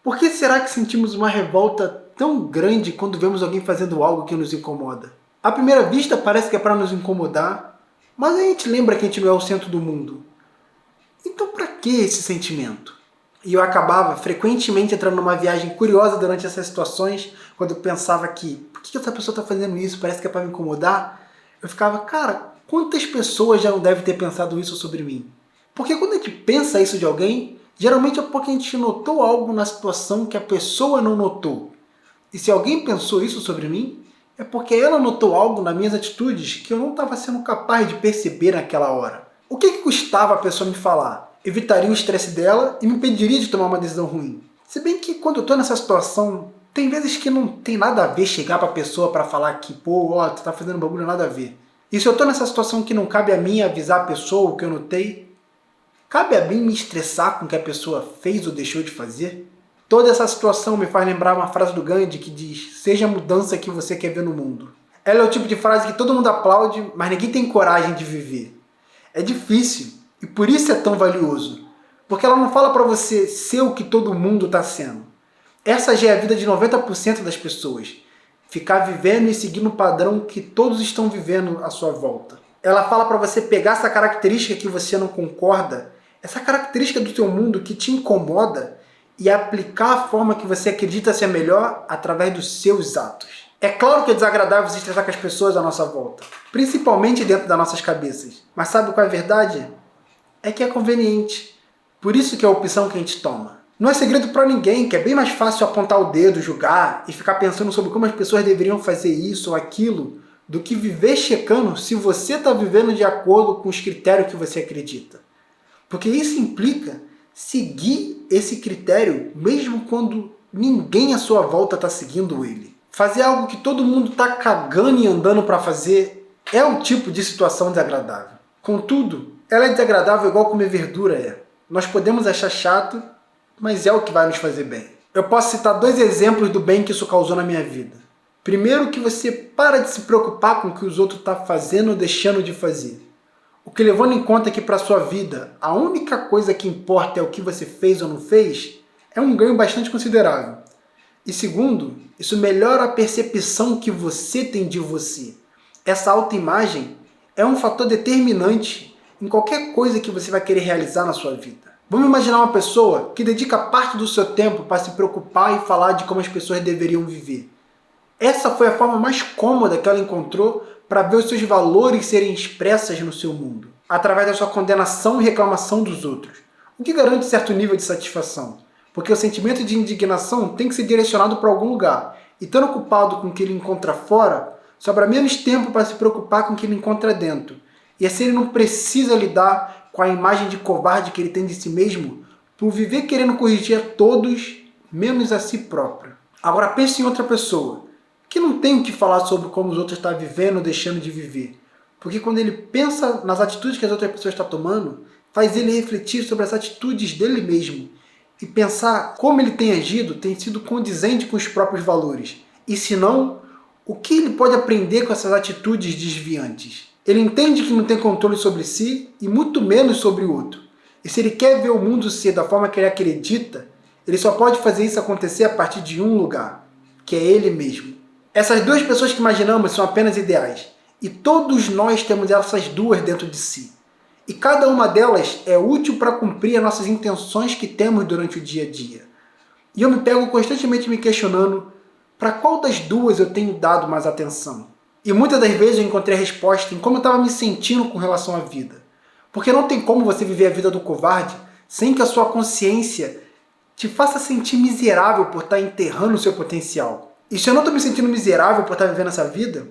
Por que será que sentimos uma revolta tão grande quando vemos alguém fazendo algo que nos incomoda? À primeira vista parece que é para nos incomodar, mas a gente lembra que a gente não é o centro do mundo. Então para que esse sentimento? E eu acabava frequentemente entrando numa viagem curiosa durante essas situações, quando eu pensava que, por que essa pessoa está fazendo isso? Parece que é para me incomodar. Eu ficava, cara, quantas pessoas já não devem ter pensado isso sobre mim? Porque quando a gente pensa isso de alguém, geralmente é porque a gente notou algo na situação que a pessoa não notou. E se alguém pensou isso sobre mim, é porque ela notou algo nas minhas atitudes que eu não estava sendo capaz de perceber naquela hora. O que custava a pessoa me falar? Evitaria o estresse dela e me impediria de tomar uma decisão ruim. Se bem que quando eu estou nessa situação, tem vezes que não tem nada a ver chegar para a pessoa para falar que, pô, ó, tu tá fazendo bagulho nada a ver. E se eu estou nessa situação que não cabe a mim avisar a pessoa o que eu notei, cabe a mim me estressar com o que a pessoa fez ou deixou de fazer? Toda essa situação me faz lembrar uma frase do Gandhi que diz: seja a mudança que você quer ver no mundo. Ela é o tipo de frase que todo mundo aplaude, mas ninguém tem coragem de viver. É difícil, e por isso é tão valioso. Porque ela não fala para você ser o que todo mundo está sendo. Essa já é a vida de 90% das pessoas. Ficar vivendo e seguindo o padrão que todos estão vivendo à sua volta. Ela fala para você pegar essa característica que você não concorda, essa característica do seu mundo que te incomoda, e aplicar a forma que você acredita ser melhor através dos seus atos. É claro que é desagradável se estressar com as pessoas à nossa volta, principalmente dentro das nossas cabeças. Mas sabe qual é a verdade? É que é conveniente. Por isso que é a opção que a gente toma. Não é segredo para ninguém que é bem mais fácil apontar o dedo, julgar e ficar pensando sobre como as pessoas deveriam fazer isso ou aquilo, do que viver checando se você está vivendo de acordo com os critérios que você acredita. Porque isso implica seguir esse critério mesmo quando ninguém à sua volta está seguindo ele. Fazer algo que todo mundo está cagando e andando para fazer é o tipo de situação desagradável. Contudo, ela é desagradável igual comer verdura é. Nós podemos achar chato, mas é o que vai nos fazer bem. Eu posso citar 2 exemplos do bem que isso causou na minha vida. Primeiro, que você para de se preocupar com o que os outros estão fazendo ou deixando de fazer. O que, levando em conta que para a sua vida a única coisa que importa é o que você fez ou não fez, é um ganho bastante considerável. E segundo, isso melhora a percepção que você tem de você. Essa autoimagem é um fator determinante em qualquer coisa que você vai querer realizar na sua vida. Vamos imaginar uma pessoa que dedica parte do seu tempo para se preocupar e falar de como as pessoas deveriam viver. Essa foi a forma mais cômoda que ela encontrou para ver os seus valores serem expressos no seu mundo, através da sua condenação e reclamação dos outros, o que garante certo nível de satisfação, porque o sentimento de indignação tem que ser direcionado para algum lugar, e estando ocupado com o que ele encontra fora, sobra menos tempo para se preocupar com o que ele encontra dentro, e assim ele não precisa lidar com a imagem de covarde que ele tem de si mesmo, por viver querendo corrigir a todos, menos a si próprio. Agora pense em outra pessoa, que não tem o que falar sobre como os outros estão vivendo ou deixando de viver. Porque quando ele pensa nas atitudes que as outras pessoas estão tomando, faz ele refletir sobre as atitudes dele mesmo e pensar como ele tem agido tem sido condizente com os próprios valores. E se não, o que ele pode aprender com essas atitudes desviantes? Ele entende que não tem controle sobre si e muito menos sobre o outro. E se ele quer ver o mundo ser da forma que ele acredita, ele só pode fazer isso acontecer a partir de um lugar, que é ele mesmo. Essas 2 pessoas que imaginamos são apenas ideais, e todos nós temos essas 2 dentro de si. E cada uma delas é útil para cumprir as nossas intenções que temos durante o dia a dia. E eu me pego constantemente me questionando para qual das 2 eu tenho dado mais atenção. E muitas das vezes eu encontrei a resposta em como eu estava me sentindo com relação à vida. Porque não tem como você viver a vida do covarde sem que a sua consciência te faça sentir miserável por estar enterrando o seu potencial. E se eu não estou me sentindo miserável por estar vivendo essa vida,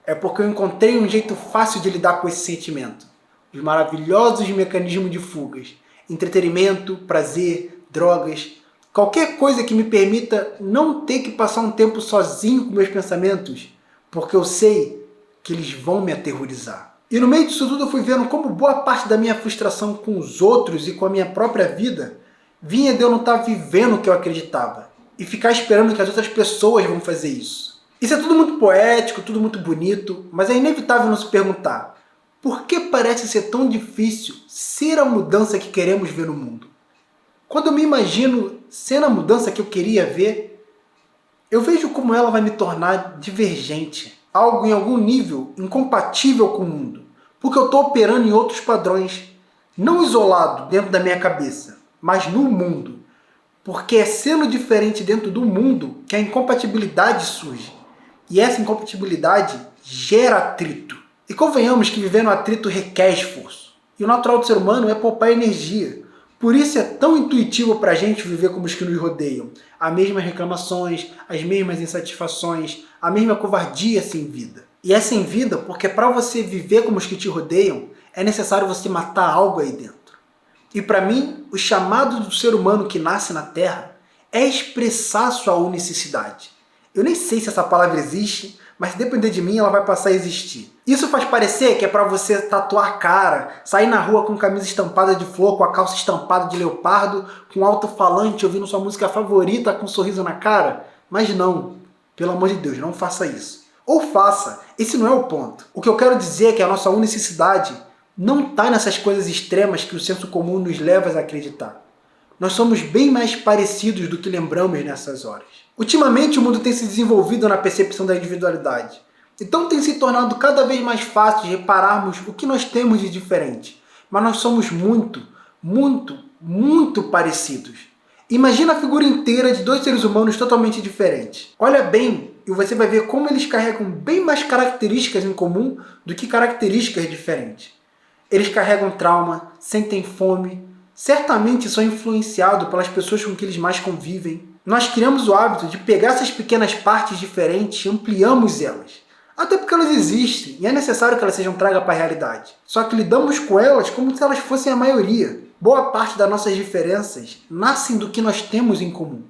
é porque eu encontrei um jeito fácil de lidar com esse sentimento. Os maravilhosos mecanismos de fugas. Entretenimento, prazer, drogas. Qualquer coisa que me permita não ter que passar um tempo sozinho com meus pensamentos, porque eu sei que eles vão me aterrorizar. E no meio disso tudo eu fui vendo como boa parte da minha frustração com os outros e com a minha própria vida vinha de eu não estar vivendo o que eu acreditava e ficar esperando que as outras pessoas vão fazer isso. Isso é tudo muito poético, tudo muito bonito, mas é inevitável não se perguntar: por que parece ser tão difícil ser a mudança que queremos ver no mundo? Quando eu me imagino sendo a mudança que eu queria ver, eu vejo como ela vai me tornar divergente, algo em algum nível incompatível com o mundo, porque eu estou operando em outros padrões, não isolado dentro da minha cabeça, mas no mundo, porque é sendo diferente dentro do mundo que a incompatibilidade surge, e essa incompatibilidade gera atrito. E convenhamos que viver no atrito requer esforço, e o natural do ser humano é poupar energia. Por isso é tão intuitivo para a gente viver como os que nos rodeiam. As mesmas reclamações, as mesmas insatisfações, a mesma covardia sem vida. E é sem vida porque para você viver como os que te rodeiam, é necessário você matar algo aí dentro. E para mim, o chamado do ser humano que nasce na Terra é expressar sua unicidade. Eu nem sei se essa palavra existe, mas se depender de mim, ela vai passar a existir. Isso faz parecer que é para você tatuar a cara, sair na rua com camisa estampada de flor, com a calça estampada de leopardo, com alto-falante, ouvindo sua música favorita, com um sorriso na cara. Mas não, pelo amor de Deus, não faça isso. Ou faça, esse não é o ponto. O que eu quero dizer é que a nossa unicidade não está nessas coisas extremas que o senso comum nos leva a acreditar. Nós somos bem mais parecidos do que lembramos nessas horas. Ultimamente, o mundo tem se desenvolvido na percepção da individualidade. Então tem se tornado cada vez mais fácil de repararmos o que nós temos de diferente. Mas nós somos muito parecidos. Imagina a figura inteira de dois seres humanos totalmente diferentes. Olha bem e você vai ver como eles carregam bem mais características em comum do que características diferentes. Eles carregam trauma, sentem fome, certamente são influenciados pelas pessoas com que eles mais convivem. Nós criamos o hábito de pegar essas pequenas partes diferentes e ampliamos elas. Até porque elas existem e é necessário que elas sejam tragas para a realidade. Só que lidamos com elas como se elas fossem a maioria. Boa parte das nossas diferenças nascem do que nós temos em comum.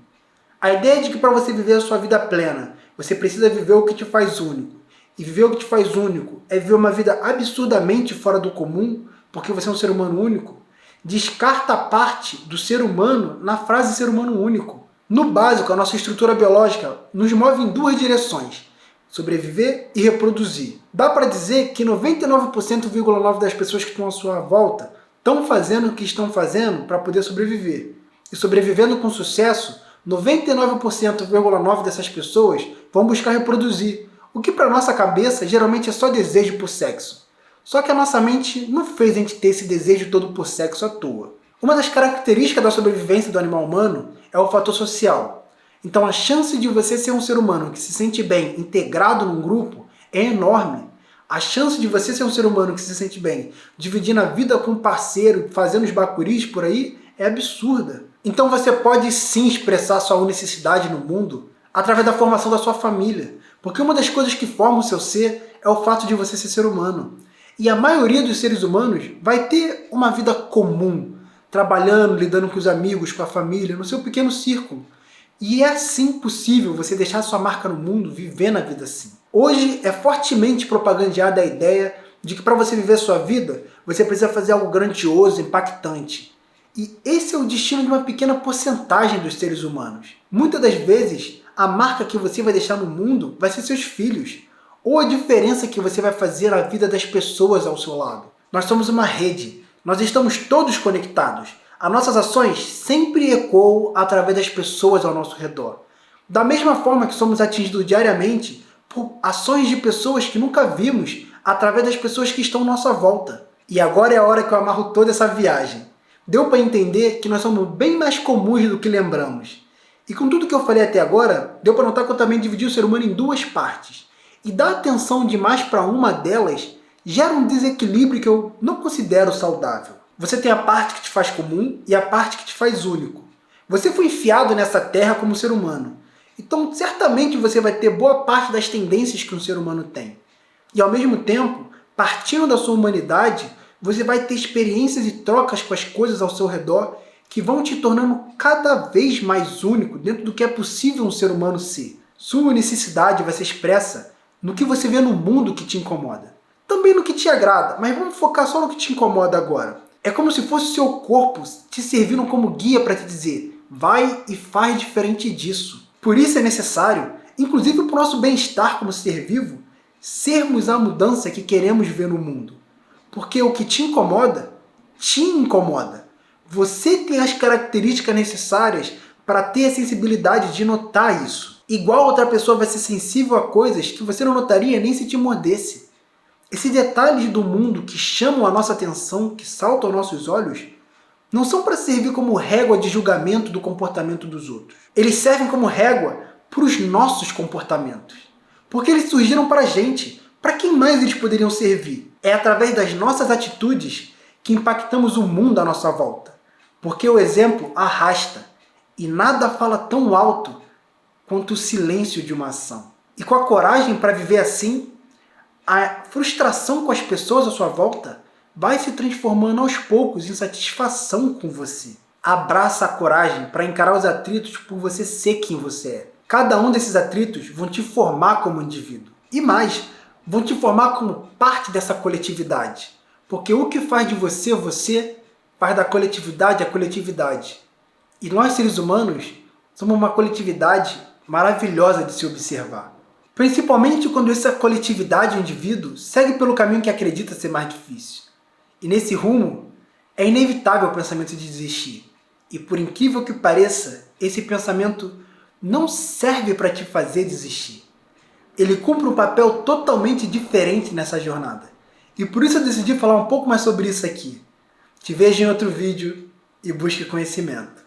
A ideia de que para você viver a sua vida plena, você precisa viver o que te faz único. E viver o que te faz único é viver uma vida absurdamente fora do comum, porque você é um ser humano único, descarta a parte do ser humano na frase ser humano único. No básico, a nossa estrutura biológica nos move em duas direções: sobreviver e reproduzir. Dá para dizer que 99,9% das pessoas que estão à sua volta estão fazendo o que estão fazendo para poder sobreviver. E sobrevivendo com sucesso, 99,9% dessas pessoas vão buscar reproduzir, o que para nossa cabeça geralmente é só desejo por sexo. Só que a nossa mente não fez a gente ter esse desejo todo por sexo à toa. Uma das características da sobrevivência do animal humano é o fator social. Então a chance de você ser um ser humano que se sente bem integrado num grupo é enorme. A chance de você ser um ser humano que se sente bem dividindo a vida com um parceiro, fazendo os bacuris por aí, é absurda. Então você pode sim expressar sua unicidade no mundo através da formação da sua família. Porque uma das coisas que forma o seu ser é o fato de você ser ser humano. E a maioria dos seres humanos vai ter uma vida comum, trabalhando, lidando com os amigos, com a família, no seu pequeno círculo. E é assim possível você deixar sua marca no mundo, vivendo a vida assim. Hoje é fortemente propagandeada a ideia de que para você viver sua vida, você precisa fazer algo grandioso, impactante. E esse é o destino de uma pequena porcentagem dos seres humanos. Muitas das vezes, a marca que você vai deixar no mundo vai ser seus filhos, ou a diferença que você vai fazer na vida das pessoas ao seu lado. Nós somos uma rede, nós estamos todos conectados. As nossas ações sempre ecoam através das pessoas ao nosso redor. Da mesma forma que somos atingidos diariamente por ações de pessoas que nunca vimos, através das pessoas que estão à nossa volta. E agora é a hora que eu amarro toda essa viagem. Deu para entender que nós somos bem mais comuns do que lembramos. E com tudo que eu falei até agora, deu para notar que eu também dividi o ser humano em duas partes. E dar atenção demais para uma delas gera um desequilíbrio que eu não considero saudável. Você tem a parte que te faz comum e a parte que te faz único. Você foi enfiado nessa terra como ser humano. Então, certamente você vai ter boa parte das tendências que um ser humano tem. E ao mesmo tempo, partindo da sua humanidade, você vai ter experiências e trocas com as coisas ao seu redor que vão te tornando cada vez mais único dentro do que é possível um ser humano ser. Sua unicidade vai ser expressa no que você vê no mundo que te incomoda. Também no que te agrada, mas vamos focar só no que te incomoda agora. É como se fosse o seu corpo te servindo como guia para te dizer: vai e faz diferente disso. Por isso é necessário, inclusive para o nosso bem-estar como ser vivo, sermos a mudança que queremos ver no mundo. Porque o que te incomoda. Você tem as características necessárias para ter a sensibilidade de notar isso. Igual outra pessoa vai ser sensível a coisas que você não notaria nem se te mordesse. Esses detalhes do mundo que chamam a nossa atenção, que saltam aos nossos olhos, não são para servir como régua de julgamento do comportamento dos outros. Eles servem como régua para os nossos comportamentos. Porque eles surgiram para a gente. Para quem mais eles poderiam servir? É através das nossas atitudes que impactamos o mundo à nossa volta. Porque o exemplo arrasta. E nada fala tão alto quanto o silêncio de uma ação. E com a coragem para viver assim, a frustração com as pessoas à sua volta vai se transformando aos poucos em satisfação com você. Abraça a coragem para encarar os atritos por você ser quem você é. Cada um desses atritos vão te formar como indivíduo. E mais, vão te formar como parte dessa coletividade. Porque o que faz de você, você, faz da coletividade a coletividade. E nós, seres humanos, somos uma coletividade maravilhosa de se observar. Principalmente quando essa coletividade, o indivíduo, segue pelo caminho que acredita ser mais difícil. E nesse rumo, é inevitável o pensamento de desistir. E por incrível que pareça, esse pensamento não serve para te fazer desistir. Ele cumpre um papel totalmente diferente nessa jornada. E por isso eu decidi falar um pouco mais sobre isso aqui. Te vejo em outro vídeo e busque conhecimento.